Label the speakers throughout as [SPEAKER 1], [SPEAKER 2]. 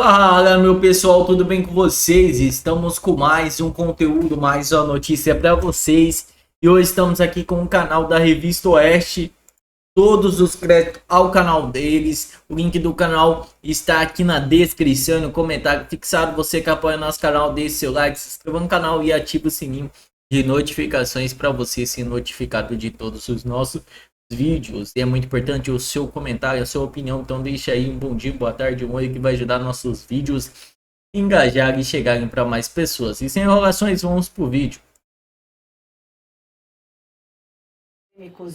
[SPEAKER 1] Fala, meu pessoal, tudo bem com vocês? Estamos com mais um conteúdo, mais uma notícia para vocês. E hoje estamos aqui com o canal da Revista Oeste. Todos os créditos ao canal deles. O link do canal está aqui na descrição, no comentário fixado. Você que apoia nosso canal, deixe seu like, se inscreva no canal e ative o sininho de notificações para você ser notificado de todos os nossos vídeos. E é muito importante o seu comentário, a sua opinião. Então deixa aí um bom dia, boa tarde, um oi, que vai ajudar nossos vídeos a engajarem e chegarem para mais pessoas. E sem enrolações, vamos pro vídeo.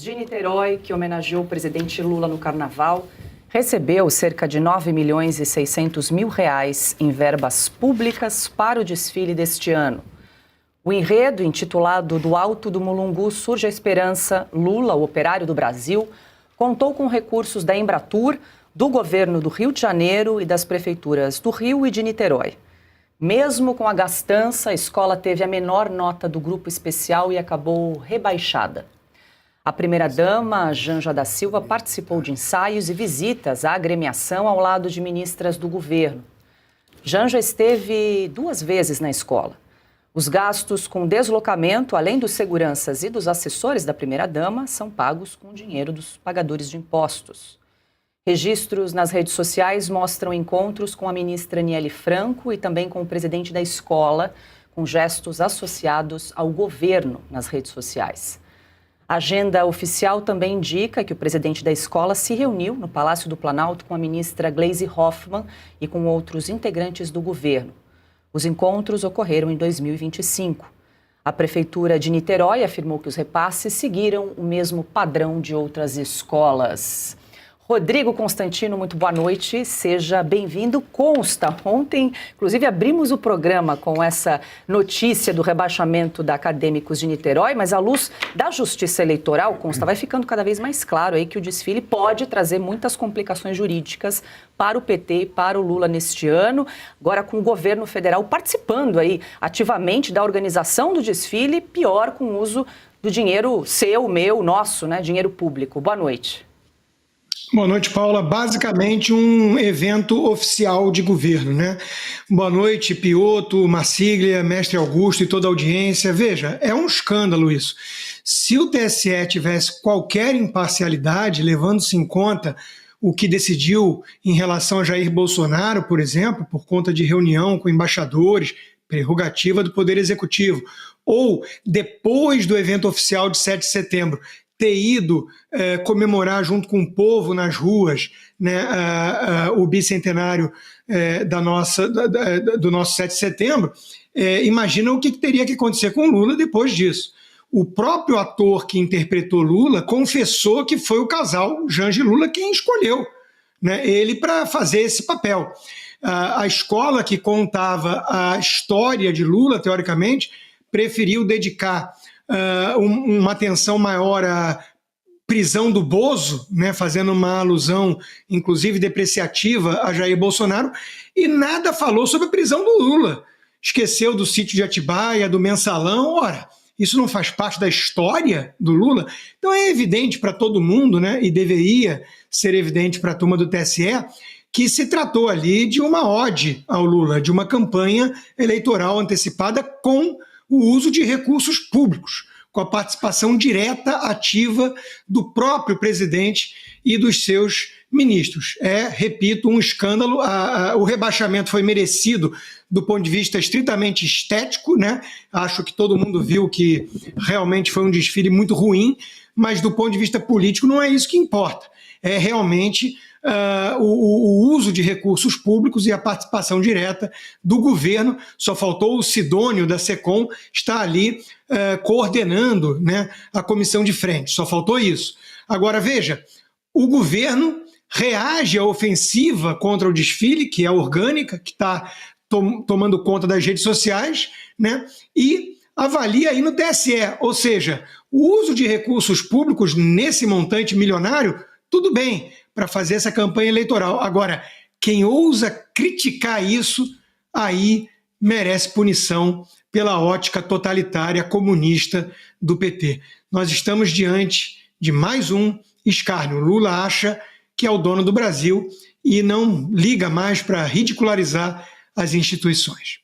[SPEAKER 2] De Niterói, que homenageou o presidente Lula no Carnaval, recebeu cerca de 9 milhões e 600 mil reais em verbas públicas para o desfile deste ano. O enredo, intitulado Do Alto do Mulungu Surge a Esperança, Lula, o Operário do Brasil, contou com recursos da Embratur, do governo do Rio de Janeiro e das prefeituras do Rio e de Niterói. Mesmo com a gastança, a escola teve a menor nota do grupo especial e acabou rebaixada. A primeira-dama, Janja da Silva, participou de ensaios e visitas à agremiação ao lado de ministras do governo. Janja esteve 2 vezes na escola. Os gastos com deslocamento, além dos seguranças e dos assessores da primeira-dama, são pagos com dinheiro dos pagadores de impostos. Registros nas redes sociais mostram encontros com a ministra Aniele Franco e também com o presidente da escola, com gestos associados ao governo nas redes sociais. A agenda oficial também indica que o presidente da escola se reuniu no Palácio do Planalto com a ministra Gleisi Hoffmann e com outros integrantes do governo. Os encontros ocorreram em 2025. A Prefeitura de Niterói afirmou que os repasses seguiram o mesmo padrão de outras escolas. Rodrigo Constantino, muito boa noite, seja bem-vindo. Consta, ontem, inclusive, abrimos o programa com essa notícia do rebaixamento da Acadêmicos de Niterói, mas à luz da Justiça Eleitoral, consta, vai ficando cada vez mais claro aí que o desfile pode trazer muitas complicações jurídicas para o PT e para o Lula neste ano, agora com o governo federal participando aí ativamente da organização do desfile, pior com o uso do dinheiro seu, meu, nosso, né, dinheiro público. Boa noite.
[SPEAKER 3] Boa noite, Paula. Basicamente um evento oficial de governo, né? Boa noite, Pioto, Marsiglia, Mestre Augusto e toda a audiência. Veja, é um escândalo isso. Se o TSE tivesse qualquer imparcialidade, levando-se em conta o que decidiu em relação a Jair Bolsonaro, por exemplo, por conta de reunião com embaixadores, prerrogativa do Poder Executivo, ou depois do evento oficial de 7 de setembro, ter ido comemorar junto com o povo nas ruas, né, o bicentenário do nosso 7 de setembro, imagina o que teria que acontecer com Lula depois disso. O próprio ator que interpretou Lula confessou que foi o casal Janja e Lula quem escolheu, né, ele para fazer esse papel. A escola que contava a história de Lula, teoricamente, preferiu dedicar uma atenção maior à prisão do Bozo, né, fazendo uma alusão, inclusive depreciativa, a Jair Bolsonaro, e nada falou sobre a prisão do Lula. Esqueceu do sítio de Atibaia, do mensalão. Ora, isso não faz parte da história do Lula? Então é evidente para todo mundo, né, e deveria ser evidente para a turma do TSE, que se tratou ali de uma ode ao Lula, de uma campanha eleitoral antecipada com o uso de recursos públicos, com a participação direta, ativa do próprio presidente e dos seus ministros. Repito, um escândalo. O rebaixamento foi merecido do ponto de vista estritamente estético, né? Acho que todo mundo viu que realmente foi um desfile muito ruim, mas do ponto de vista político não é isso que importa. É realmente o uso de recursos públicos e a participação direta do governo. Só faltou o Sidônio da SECOM estar ali coordenando, né, a comissão de frente, só faltou isso. Agora veja, o governo reage à ofensiva contra o desfile, que é orgânica, que está tomando conta das redes sociais, né, e avalia aí no TSE, ou seja, o uso de recursos públicos nesse montante milionário, tudo bem, para fazer essa campanha eleitoral. Agora, quem ousa criticar isso, aí merece punição pela ótica totalitária comunista do PT. Nós estamos diante de mais um escárnio. Lula acha que é o dono do Brasil e não liga mais para ridicularizar as instituições.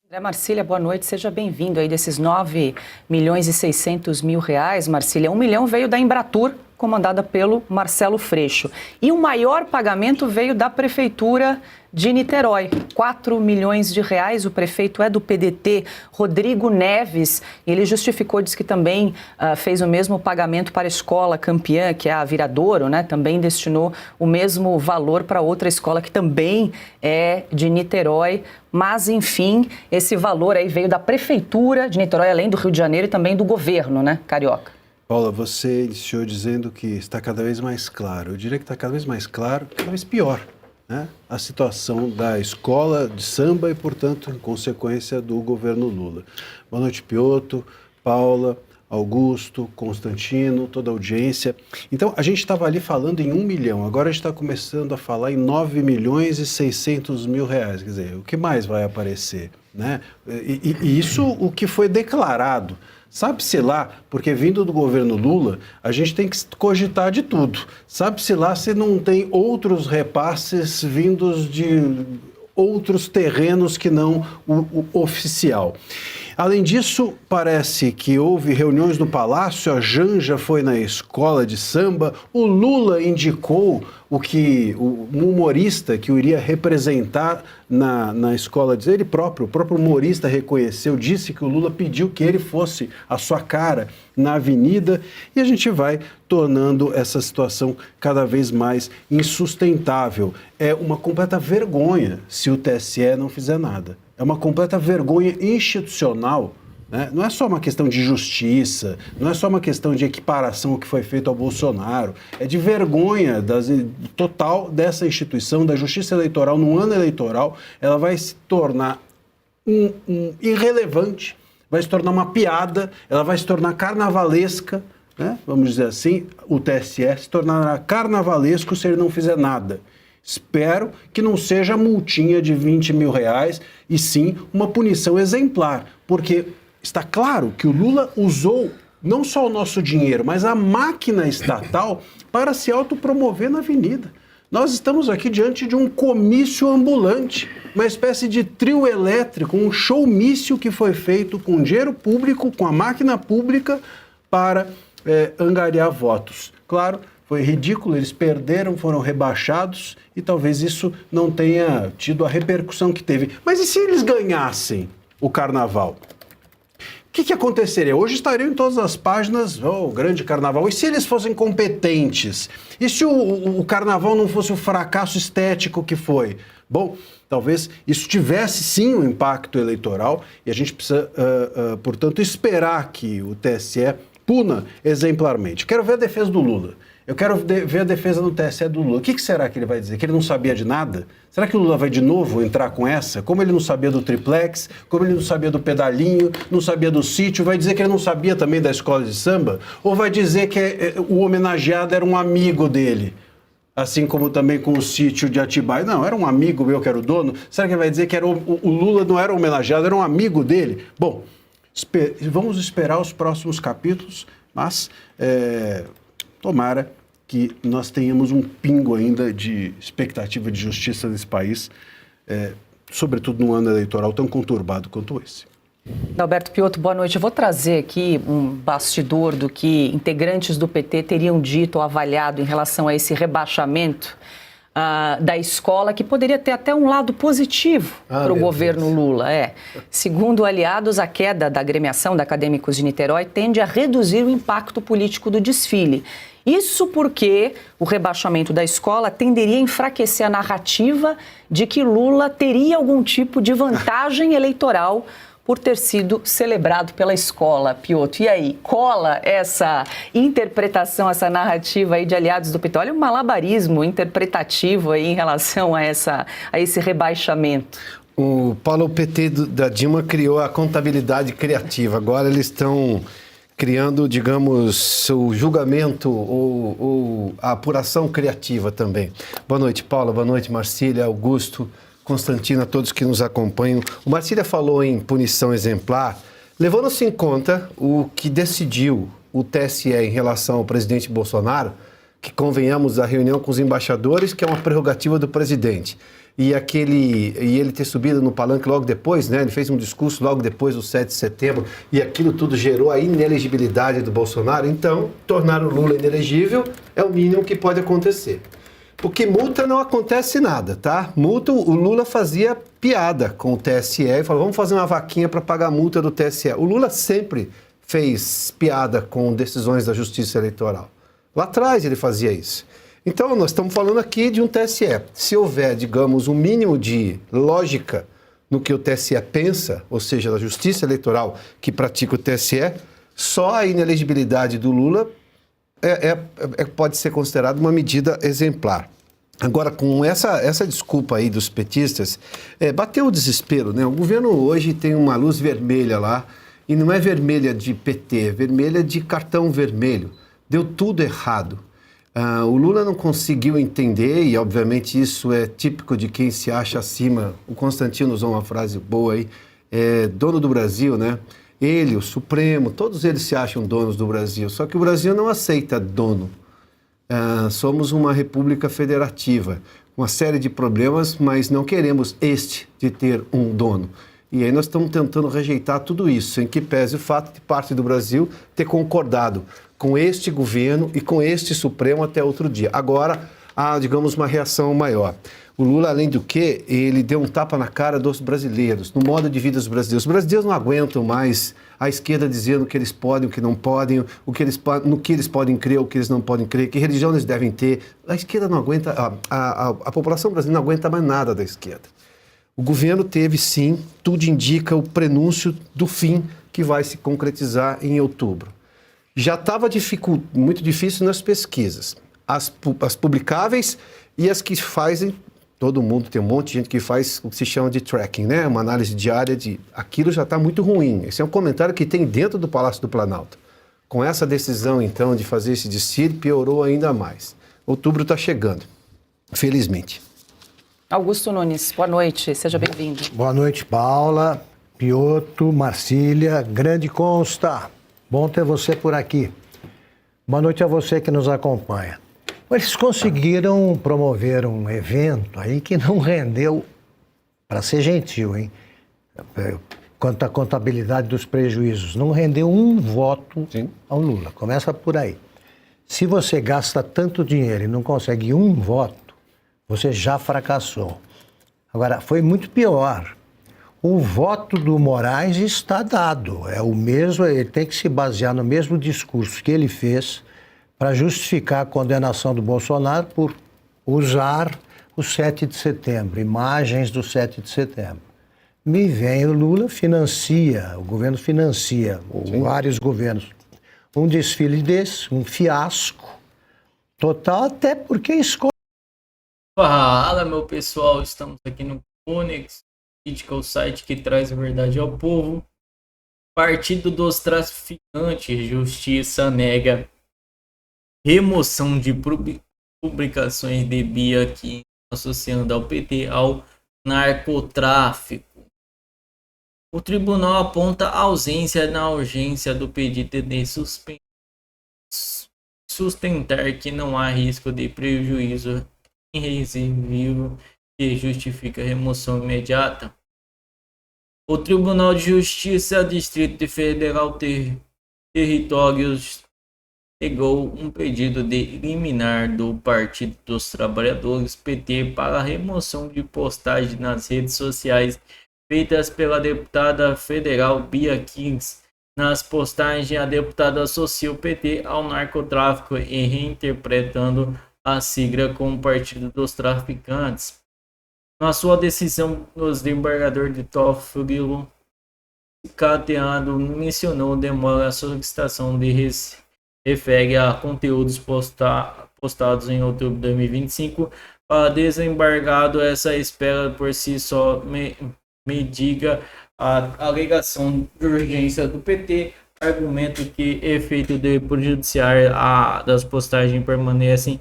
[SPEAKER 2] André Marcília, boa noite, seja bem-vindo aí desses 9.600.000 reais, Marcília. 1 milhão veio da Embratur, comandada pelo Marcelo Freixo. E o maior pagamento veio da Prefeitura de Niterói, 4 milhões de reais. O prefeito é do PDT, Rodrigo Neves. Ele justificou, disse que também fez o mesmo pagamento para a escola campeã, que é a Viradouro, né? Também destinou o mesmo valor para outra escola que também é de Niterói. Mas, enfim, esse valor aí veio da Prefeitura de Niterói, além do Rio de Janeiro e também do governo, né, Carioca?
[SPEAKER 4] Paula, você iniciou dizendo que está cada vez mais claro. Eu diria que está cada vez mais claro, cada vez pior, né? A situação da escola de samba e, portanto, em consequência, do governo Lula. Boa noite, Piotto, Paula, Augusto, Constantino, toda a audiência. Então, a gente estava ali falando em 1 milhão, agora a gente está começando a falar em 9.600.000 reais. Quer dizer, o que mais vai aparecer, né? E isso o que foi declarado. Sabe-se lá, porque vindo do governo Lula, a gente tem que cogitar de tudo. Sabe-se lá se não tem outros repasses vindos de outros terrenos que não o oficial. Além disso, parece que houve reuniões no Palácio, a Janja foi na escola de samba, o Lula indicou o humorista que o iria representar na escola de ele próprio, o próprio humorista reconheceu, disse que o Lula pediu que ele fosse a sua cara na avenida, e a gente vai tornando essa situação cada vez mais insustentável. É uma completa vergonha se o TSE não fizer nada. É uma completa vergonha institucional, né? Não é só uma questão de justiça, não é só uma questão de equiparação ao que foi feito ao Bolsonaro, é de vergonha total dessa instituição, da justiça eleitoral, no ano eleitoral. Ela vai se tornar irrelevante, vai se tornar uma piada, ela vai se tornar carnavalesca, né? Vamos dizer assim, o TSE se tornará carnavalesco se ele não fizer nada. Espero que não seja multinha de 20 mil reais, e sim uma punição exemplar, porque está claro que o Lula usou não só o nosso dinheiro, mas a máquina estatal para se autopromover na avenida. Nós estamos aqui diante de um comício ambulante, uma espécie de trio elétrico, um showmício que foi feito com dinheiro público, com a máquina pública, para angariar votos. Claro, foi ridículo, eles perderam, foram rebaixados e talvez isso não tenha tido a repercussão que teve. Mas e se eles ganhassem o carnaval? O que aconteceria? Hoje estariam em todas as páginas, o grande carnaval. E se eles fossem competentes? E se o carnaval não fosse o fracasso estético que foi? Bom, talvez isso tivesse sim um impacto eleitoral e a gente precisa, portanto, esperar que o TSE puna exemplarmente. Quero ver a defesa do Lula. Eu quero ver a defesa do TSE do Lula. O que será que ele vai dizer? Que ele não sabia de nada? Será que o Lula vai de novo entrar com essa? Como ele não sabia do triplex, como ele não sabia do pedalinho, não sabia do sítio, vai dizer que ele não sabia também da escola de samba? Ou vai dizer que o homenageado era um amigo dele? Assim como também com o sítio de Atibaia. Não, era um amigo meu que era o dono. Será que ele vai dizer que o Lula não era homenageado, era um amigo dele? Bom, vamos esperar os próximos capítulos, mas tomara que nós tenhamos um pingo ainda de expectativa de justiça nesse país, sobretudo num ano eleitoral tão conturbado quanto esse.
[SPEAKER 2] Alberto Piotto, boa noite. Eu vou trazer aqui um bastidor do que integrantes do PT teriam dito ou avaliado em relação a esse rebaixamento da escola, que poderia ter até um lado positivo para o governo Lula. Segundo aliados, a queda da agremiação de acadêmicos de Niterói tende a reduzir o impacto político do desfile. Isso porque o rebaixamento da escola tenderia a enfraquecer a narrativa de que Lula teria algum tipo de vantagem eleitoral por ter sido celebrado pela escola, Piotto. E aí, cola essa interpretação, essa narrativa aí de aliados do PT? Olha o malabarismo interpretativo aí em relação a esse rebaixamento.
[SPEAKER 5] O PT da Dilma criou a contabilidade criativa. Agora eles estão criando, digamos, o julgamento ou a apuração criativa também. Boa noite, Paula. Boa noite, Marcília, Augusto, Constantino, a todos que nos acompanham. O Marcília falou em punição exemplar, levando-se em conta o que decidiu o TSE em relação ao presidente Bolsonaro, que convenhamos a reunião com os embaixadores, que é uma prerrogativa do presidente. E ele ter subido no palanque logo depois, né? Ele fez um discurso logo depois do 7 de setembro, e aquilo tudo gerou a inelegibilidade do Bolsonaro. Então, tornar o Lula inelegível é o mínimo que pode acontecer. Porque multa não acontece nada, tá? Multa, o Lula fazia piada com o TSE e falou, vamos fazer uma vaquinha para pagar a multa do TSE. O Lula sempre fez piada com decisões da Justiça Eleitoral. Lá atrás ele fazia isso. Então, nós estamos falando aqui de um TSE. Se houver, digamos, um mínimo de lógica no que o TSE pensa, ou seja, da Justiça Eleitoral que pratica o TSE, só a inelegibilidade do Lula pode ser considerada uma medida exemplar. Agora, com essa desculpa aí dos petistas, bateu o desespero, né? O governo hoje tem uma luz vermelha lá, e não é vermelha de PT, é vermelha de cartão vermelho. Deu tudo errado. O Lula não conseguiu entender, e obviamente isso é típico de quem se acha acima. O Constantino usou uma frase boa aí, dono do Brasil, né? Ele, o Supremo, todos eles se acham donos do Brasil, só que o Brasil não aceita dono. Somos uma república federativa, uma série de problemas, mas não queremos de ter um dono. E aí nós estamos tentando rejeitar tudo isso, em que pese o fato de parte do Brasil ter concordado com este governo e com este Supremo até outro dia. Agora, há, digamos, uma reação maior. O Lula, além do que, ele deu um tapa na cara dos brasileiros, no modo de vida dos brasileiros. Os brasileiros não aguentam mais a esquerda dizendo o que eles podem, o que não podem, no que eles podem crer, o que eles não podem crer, que religião eles devem ter. A esquerda não aguenta, a população brasileira não aguenta mais nada da esquerda. O governo teve, sim, tudo indica o prenúncio do fim que vai se concretizar em outubro. Já estava muito difícil nas pesquisas. As publicáveis e as que fazem, todo mundo, tem um monte de gente que faz o que se chama de tracking, né? Uma análise diária de aquilo já está muito ruim. Esse é um comentário que tem dentro do Palácio do Planalto. Com essa decisão, então, de fazer esse desfile, piorou ainda mais. Outubro está chegando, felizmente.
[SPEAKER 2] Augusto Nunes, boa noite, seja bem-vindo.
[SPEAKER 6] Boa noite, Paula, Piotr, Marcília, grande Consta. Bom ter você por aqui. Boa noite a você que nos acompanha. Eles conseguiram promover um evento aí que não rendeu, para ser gentil, hein? Quanto à contabilidade dos prejuízos, não rendeu um voto ao Lula. Começa por aí. Se você gasta tanto dinheiro e não consegue um voto, você já fracassou. Agora, foi muito pior. O voto do Moraes está dado. É o mesmo, ele tem que se basear no mesmo discurso que ele fez para justificar a condenação do Bolsonaro por usar o 7 de setembro, imagens do 7 de setembro. Me vem o Lula, o governo financia, vários governos, um desfile desse, um fiasco total, até porque escolhe.
[SPEAKER 1] Fala, meu pessoal, estamos aqui no Conex, o site que traz a verdade ao povo. Partido dos Traficantes, Justiça nega remoção de publicações de Bia aqui associando ao PT ao narcotráfico. O tribunal aponta ausência na urgência do pedido de sustentar que não há risco de prejuízo irreversível que justifica a remoção imediata. O Tribunal de Justiça Distrito Federal Territórios negou um pedido de liminar do Partido dos Trabalhadores PT para a remoção de postagens nas redes sociais feitas pela deputada federal Bia Kicis. Nas postagens, a deputada associa o PT ao narcotráfico e reinterpretando a sigla como Partido dos Traficantes. Na sua decisão, o desembargador de Teófilo Cateado mencionou demora a solicitação de refere a conteúdos postados em outubro de 2025. Para desembargado, essa espera por si só mediga a alegação de urgência do PT, argumento que efeito de prejudiciar das postagens permanecem.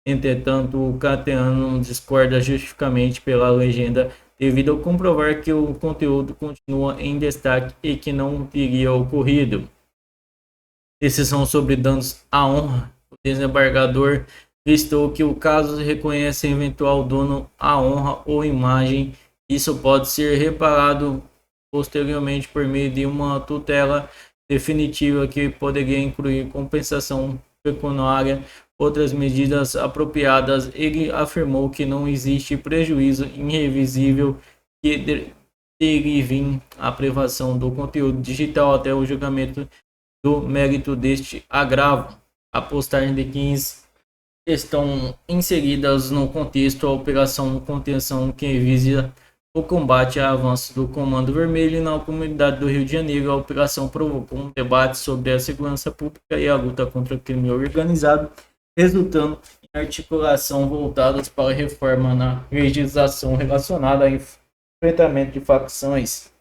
[SPEAKER 1] Entretanto, o Cateano discorda justificamente pela legenda, devido ao comprovar que o conteúdo continua em destaque e que não teria ocorrido. Decisão sobre danos à honra. O desembargador visto que o caso reconhece eventual dano à honra ou imagem. Isso pode ser reparado posteriormente por meio de uma tutela definitiva que poderia incluir compensação pecuniária, outras medidas apropriadas. Ele afirmou que não existe prejuízo irrevisível que derive a privação do conteúdo digital até o julgamento do mérito deste agravo. A postagem de 15 estão inseridas no contexto a operação contenção que visa o combate a avanços do Comando Vermelho na comunidade do Rio de Janeiro. A operação provocou um debate sobre a segurança pública e a luta contra o crime organizado, resultando em articulação voltadas para a reforma na legislação relacionada ao enfrentamento de facções.